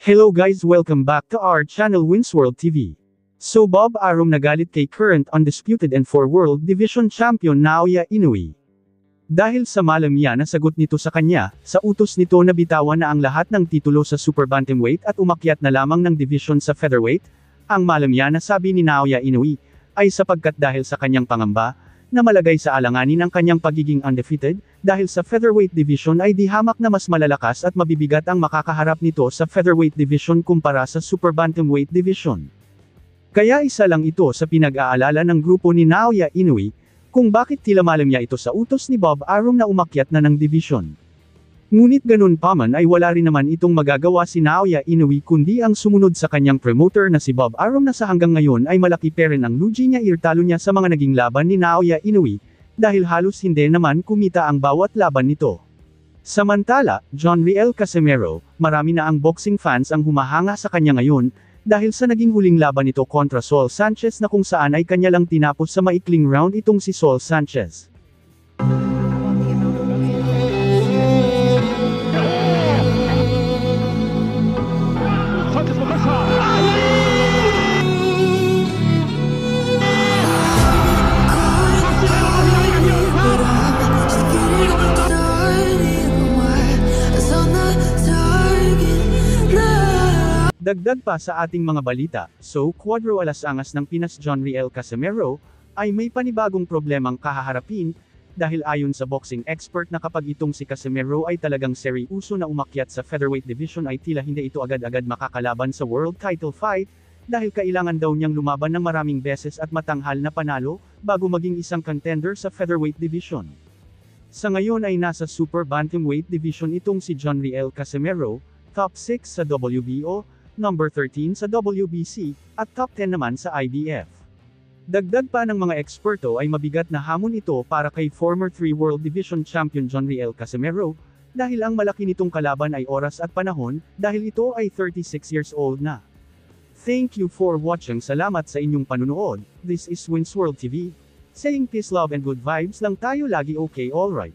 Hello guys, welcome back to our channel Winsworld TV. So Bob Arum nagalit kay current undisputed and 4 World Division Champion Naoya Inoue. Dahil sa malamya na sagot nito sa kanya, sa utos nito na bitawan na ang lahat ng titulo sa Super Bantamweight at umakyat na lamang ng division sa Featherweight, ang malamya na sabi ni Naoya Inoue, ay sapagkat dahil sa kanyang pangamba, na malagay sa alanganin ang kanyang pagiging undefeated, dahil sa featherweight division ay di hamak na mas malalakas at mabibigat ang makakaharap nito sa featherweight division kumpara sa super bantamweight division. Kaya isa lang ito sa pinag-aalala ng grupo ni Naoya Inoue, kung bakit tila malamya ito sa utos ni Bob Arum na umakyat na ng division. Ngunit ganun pa man ay wala rin naman itong magagawa si Naoya Inoue kundi ang sumunod sa kanyang promoter na si Bob Arum na sa hanggang ngayon ay malaki pa rin ang lugi niya talo niya sa mga naging laban ni Naoya Inoue, dahil halos hindi naman kumita ang bawat laban nito. Samantala, John Riel Casimero, marami na ang boxing fans ang humahanga sa kanya ngayon, dahil sa naging huling laban nito kontra Saul Sanchez na kung saan ay kanya lang tinapos sa maikling round itong si Saul Sanchez. Dagdag pa sa ating mga balita, so Cuadro Alasangas ng Pinas John Riel Casimero, ay may panibagong problemang kahaharapin, dahil ayon sa boxing expert na kapag itong si Casimero ay talagang seryoso na umakyat sa featherweight division ay tila hindi ito agad-agad makakalaban sa world title fight, dahil kailangan daw niyang lumaban ng maraming beses at matanghal na panalo, bago maging isang contender sa featherweight division. Sa ngayon ay nasa super bantamweight division itong si John Riel Casimero, top 6 sa WBO, number 13 sa WBC, at top 10 naman sa IBF. Dagdag pa ng mga eksperto ay mabigat na hamon ito para kay former 3 World Division Champion John Riel Casimero, dahil ang malaki nitong kalaban ay oras at panahon, dahil ito ay 36 years old na. Thank you for watching. Salamat sa inyong panunood. This is Winsworld TV. Saying peace, love and good vibes lang tayo lagi, okay, alright.